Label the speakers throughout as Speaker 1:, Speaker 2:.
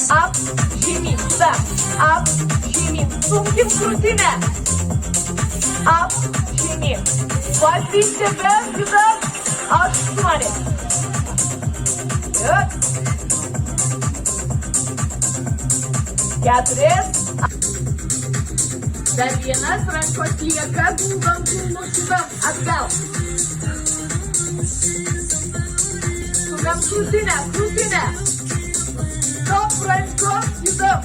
Speaker 1: Ap, žemyn, tada. Ap, žemyn. Stumkim krūtinę. Ap, žemyn. Pasiekti vėl, judam. 8. Good. 4. Dar vienas, rankos lieka, gulbam, kulnus, judam. Atgal. Sukam krūtinę, krūtinę. Stop, rankos, judam.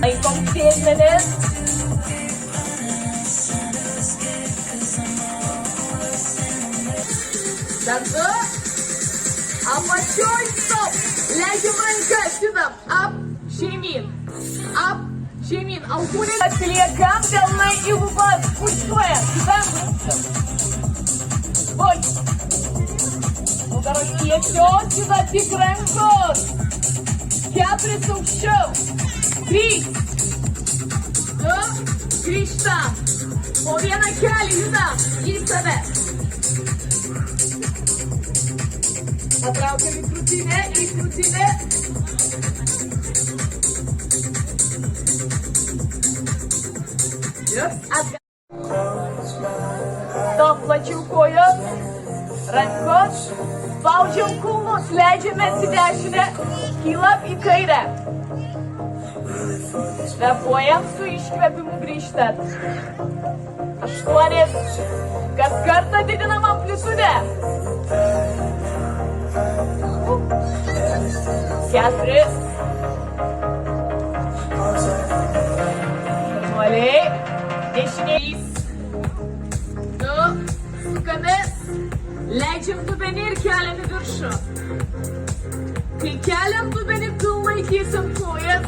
Speaker 1: Laikom sėdmenis. Dar 2. Apačioj, stop. Leidžiam rankas, judam. Up, žemyn. Up, žemyn. Alkūnės atsiliekam, delnai į lubas. Pulsuojam, judam. Pulс. Nugaros tiesios, juda tik rankos. 4 aukščiau. 3. 2. Grįžtam. Po vieną kelį judam į save. Patraukiam į krūtinę, į krūtinę. Atgal. Stop, plačiau kojos. Rankos. Spaudžiam kulnus, leidžiamės į dešinę. Kylam į kairę. Kvėpuojam, su iškvėpimu grįžtat. 8. Kas kartą didinam amplitudę. 4. Normaliai. Dešiniais. 2. Sukamės. Leidžiam dubenį ir keliam į viršų. Kai keliam dubenį, pilnai tiesiam kojas.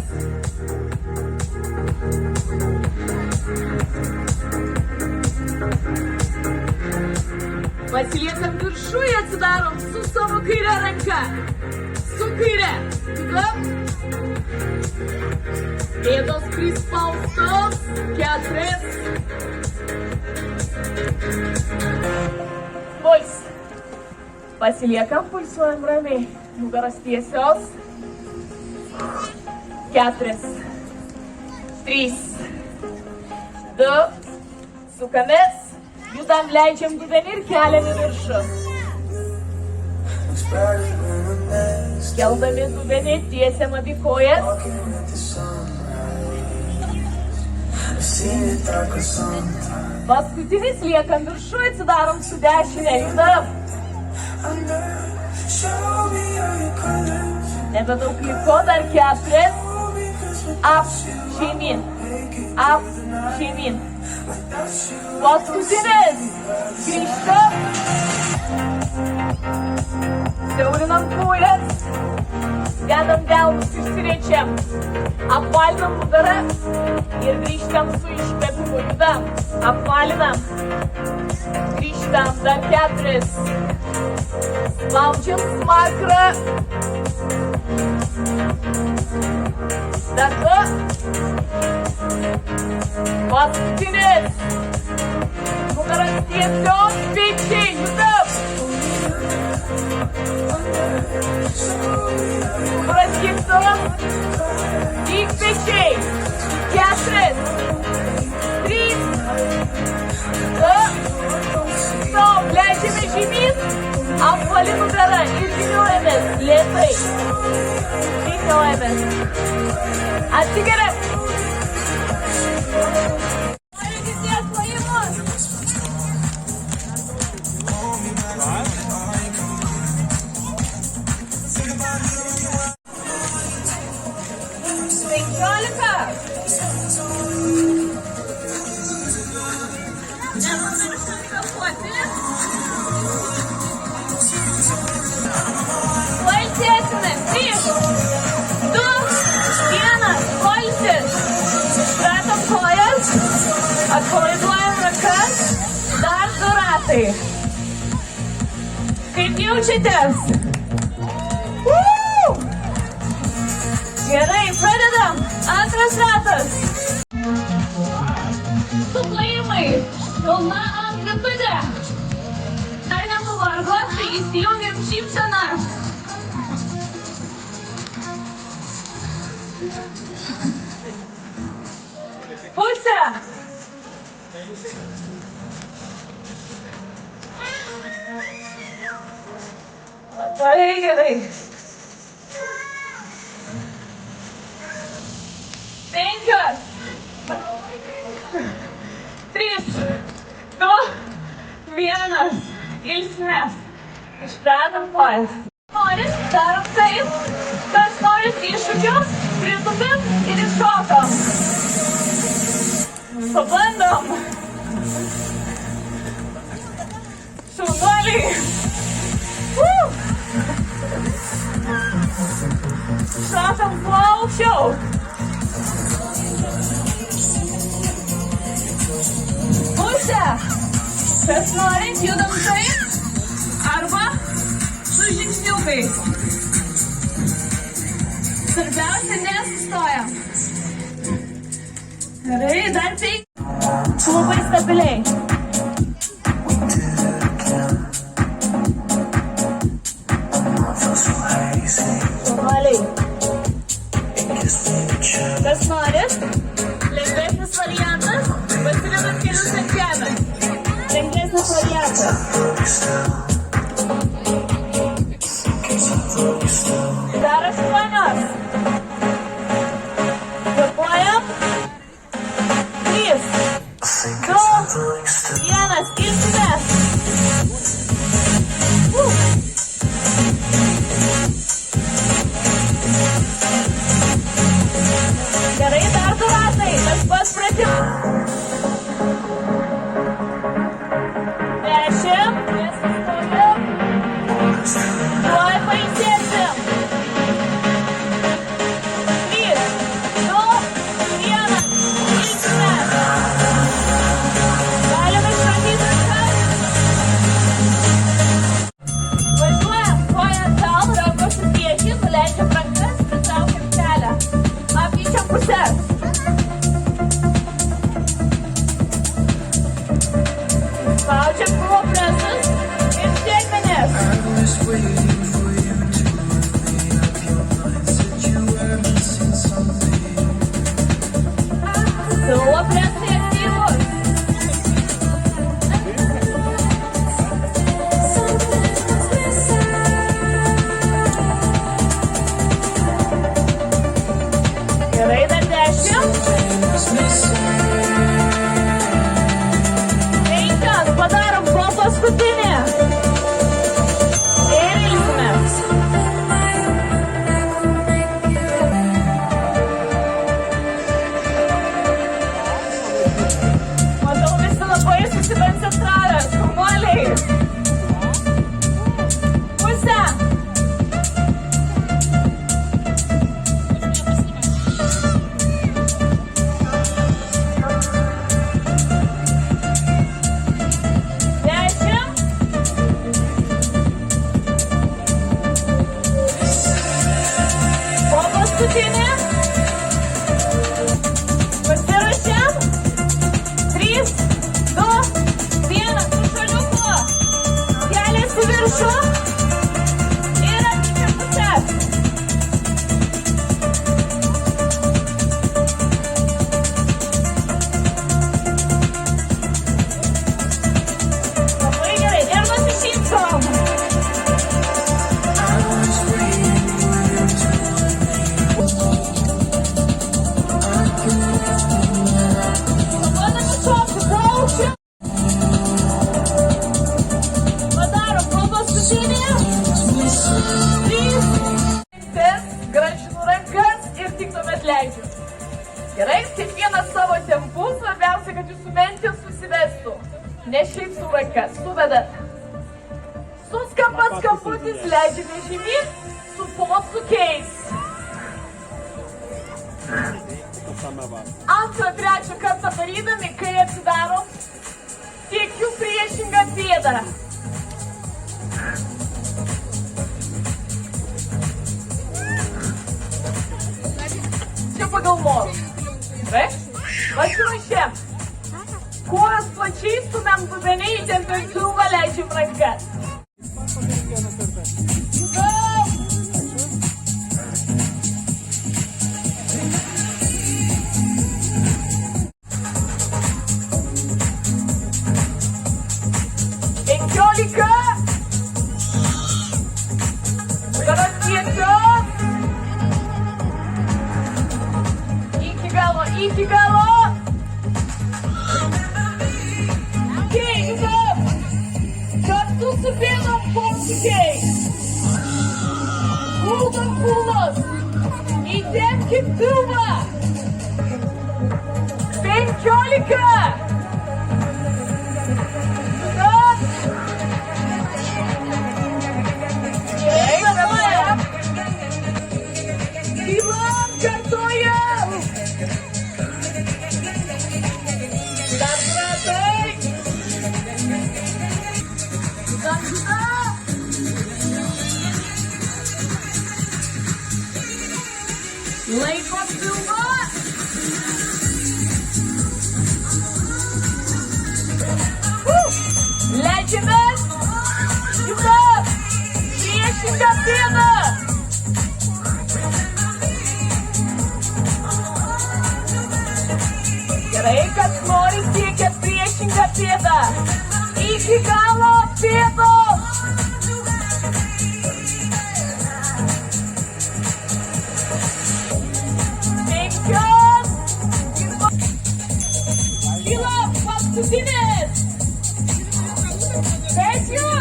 Speaker 1: Pasiliekam viršui, atsidarom su savo kairė ranka. Su kairė. Judam. Pėdos prispaustos. 4. Puls. Pasiliekam, pulsuojam ramiai. Nugaros tiesios. 4. 3. 2. Sukamės. Judam, leidžiam dubenį ir keliam į viršų. Keldami dubenį, tiesiam abi kojas. Paskutinis liekam viršų, atsidarom su dešinė, judam. Nebedaug liko, dar 4. Up, žemyn. Up, žemyn. Paskutinis. Grįžtam. Siaurinam kojas. Dedam delnus, išsiriečiam. Apvalinam nugarą. Ir grįžtam su iškvėpimu. Judam. Apvalinam. Grįžtam. Dar 4. Laukiam smakrą. Datu. Paskutinis. Nugaras tiesiog, pečiai, judam. Nugaras tiesiog, lyg pečiai. 4, 3, 2, stop, leidžiame žemyn, apvali nugarą ir žiniuojamės, lėtai. Žiniuojamės. Atsigeriam. Noriu girdėt plojimus. Penkiolika. Nepamirštam kvėpuoti. Pailsėsime. 3, 2, 1. Pailsis. Iškratom kojas. Atpalaiduojam rankas. Dar 2 ratai. Kaip jaučiatės? Gerai, pradedam. Antras ratas. Suplojimai. Pilna amplitudė. Dar nepavargot, tai įsijungiam šypseną. Pusę. Labai gerai. 5, 3, 2, 1. Ilsimės. Išpradam kojas. Norit, darom taip. Kas norit iššūkio, pritupim ir iššokam. Pabandom. Šaunuoliai. Šokam kuo aukščiau. Pusę. Kas norit, judam taip. Arba su žingsniukais. Svarbiausia, nesustojam. Gerai, dar 5. Labai stabiliai. Šaunuoliai. Kas norit? Lengvesnis variantas. Pasidedat kelius ant žemės. Lengvesnis variantas. Dar 8. Kvėpuojam. 3, 2, 1. Ilsimės. Gerai, dar 2 ratai. Tas pats pratimas. 10. paskutinė. Pasiruošėm. 3, 2, 1. Su šuoliuku. Kelias į viršų. Ir atsikė pusės. Labai gerai. Ir nusišypsom. Padarom po paskutinį. 3. Grąžinu rankas ir tik tuomet leidžiu. Gerai, kiekvienas savo tempu, svarbiausia, kad jūsų mentės susivestų. Ne šiaip su rankas, suvedat. Suskampas skambutis, leidžiame žemyn, su posūkiais. Antrą, trečią kartą darydami, kai atsidarom, tiekiu priešingą pėdą. Čia pagal norus. Gerai? Pasiruošėm. Kojas plačiai stumėm dubeniai, įtempiam pilvą, leidžiam rankas. Judam! Penkiolika. Dabar tiesiog. Iki galo, iki galo. Okay, judam. Kartu su pėdom posūkiai. Guldam kūnus. Įtempkit pilvą. 15. Kylam, kartuojam! Dar ratai! Judam, judam! Laiko pilvą! Leidžiamės! Judam! Priešingą pėdą! Gerai, kas nori siekia priešingą pėdą. Iki galo pėdos. Penkios. Kylam, paskutinis. Penkių.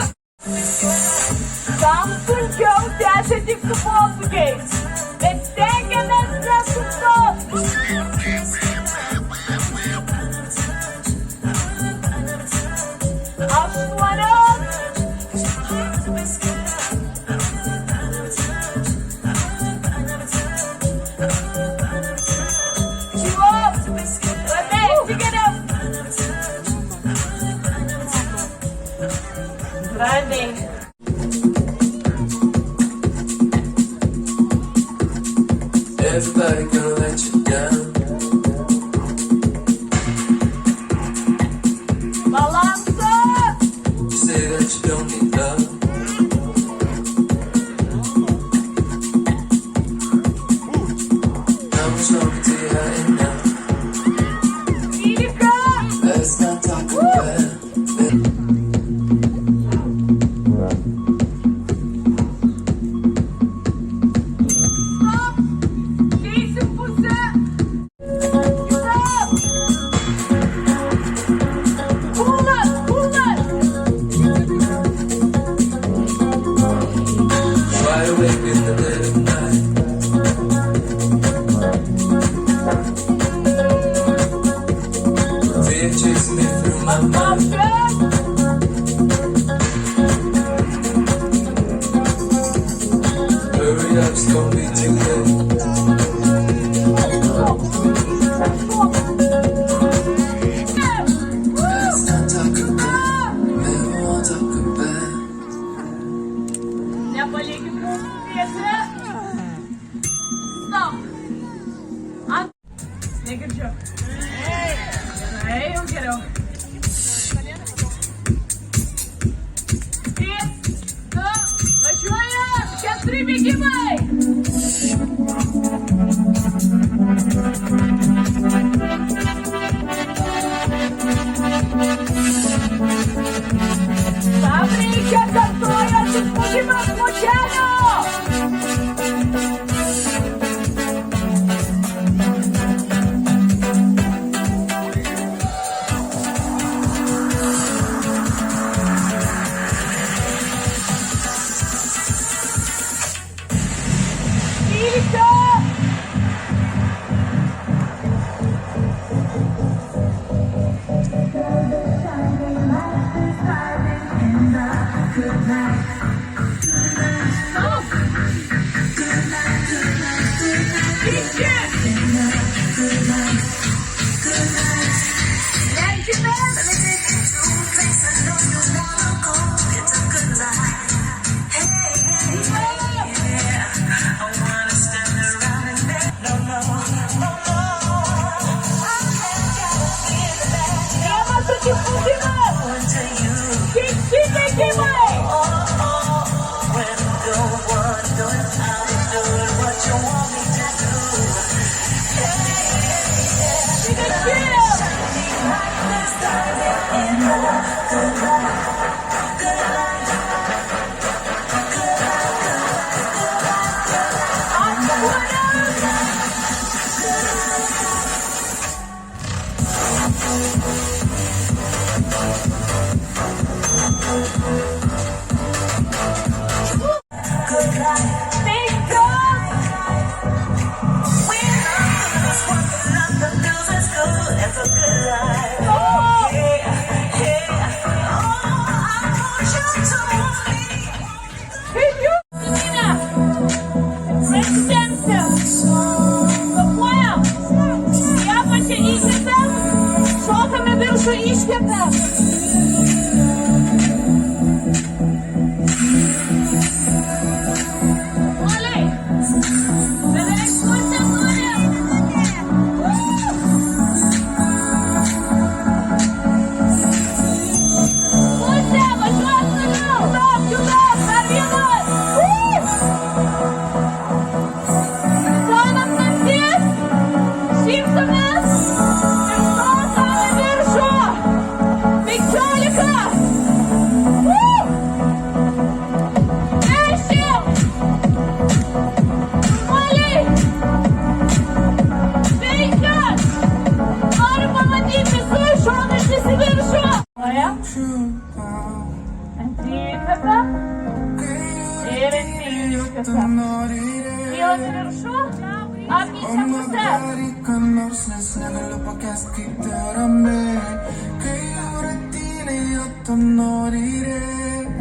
Speaker 1: Kam sunkiau tęsia tik su posūkiais. Bet stengiamės nesustot. Ramiai.
Speaker 2: Everybody gonna let you down.
Speaker 1: Balansą.
Speaker 2: You say that you don't need love. How much longer till you have it now?
Speaker 1: 12.
Speaker 2: Let's not talk about it.
Speaker 1: Keisim pusę. Judam. Kūnas, kūnas.
Speaker 2: Wide awake in the dead of night. Fear chasing me through my mind. Hurry up, it's gonna be too late. Let's not talk about it. Never wanna talk about it.
Speaker 1: Nepalikim mūsų vietą. Pabandom. Negirdžiu. Gerai, jau geriau. 3, 2, važiuojam. 4 bėgimai. Tam reikia kartuojantis spaudimas nuo kelio.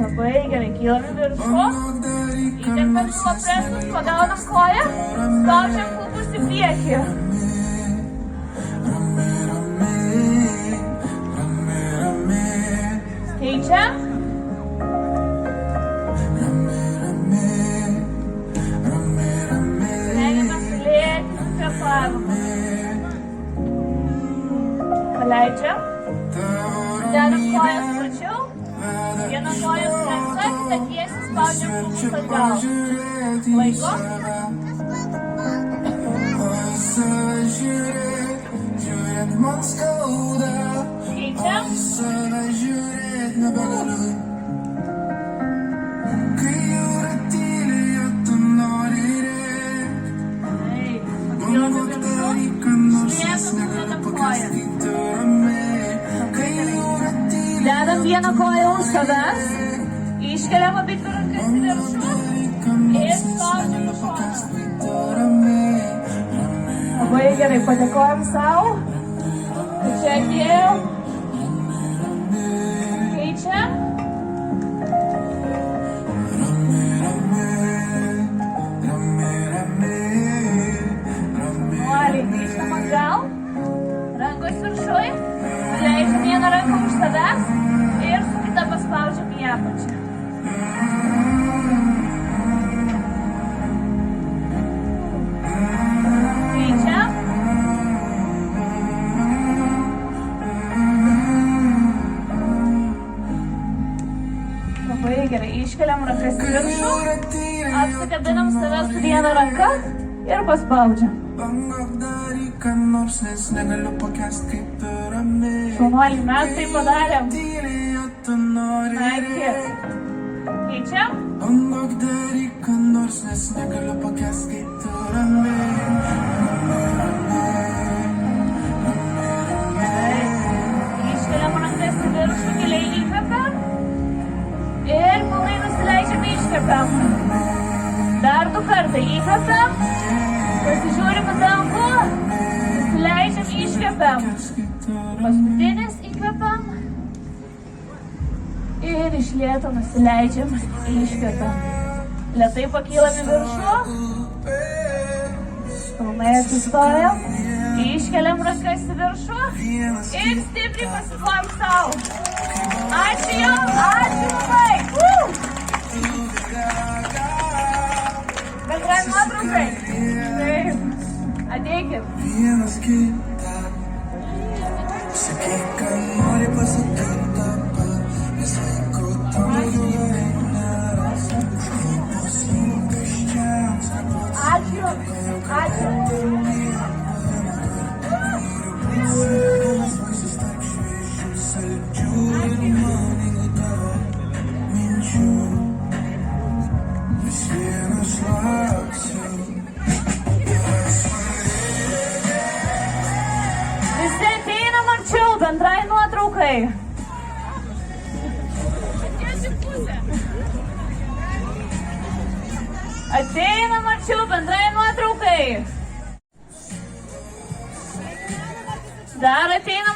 Speaker 1: Labai gerai, kylam į viršų, įtempiam nuo presus, pagaunam koją, spaudžiam klubus į priekį. Keičiam. Stengiamės sulėti su kvėpavimu. Paleidžiam. Dedam kojas plačiau. Vieną koją sulenka, kitą tiesiai spaudžiam klubus atgal. Laiko. Keičiam. Dedam vieną koją už savęs, iškeliam abidvi rankas į viršų ir spaudžiam į šoną. Labai gerai, padėkojam savo. Čia atėjau. Keičiam. Nuoliai grįžtam atgal. Rankos viršui. Leidžiam vieną ranką už savęs ir su kita paspaudžiam į apačią. Iškeliam rankas į viršų, apsikabinam save su viena ranka ir paspaudžiam. Šaunuoliai, mes tai padarėm. Na ir kiek. Keičiam. Iškeliam rankas į viršų, giliai įkvepiam. Ir pilnai nusileidžiam, iškvepiam. Dar 2 kartai įkvepiam. Pasižiūrim į dangų. Nusileidžiam, iškvepiam. Paskutinis įkvepiam. Ir iš lėto nusileidžiam, iškvepiam. Lėtai pakylam į viršų. Pilnai atsistojam. Iškeliam rankas į viršų. Ir stipriai pasiplojam sau. Ačiū jums, ačiū labai. Bendrai nuotraukai. Taip. Ateikit.
Speaker 2: Vienas kitą sakyk, kad nori pasakyti tą vis laiko tavo gyvenimas bus lūkesčiams
Speaker 1: Ačiū. Ačiū.
Speaker 2: vaisius tarp šviežių saldžių ir maningų tavo minčių vis vienas lauksiu.
Speaker 1: Visi ateinam arčiau, bendrai nuotraukai. Ateinam arčiau, bendrai nuotraukai. Dar ateinam.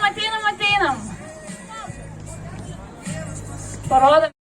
Speaker 1: Parodam.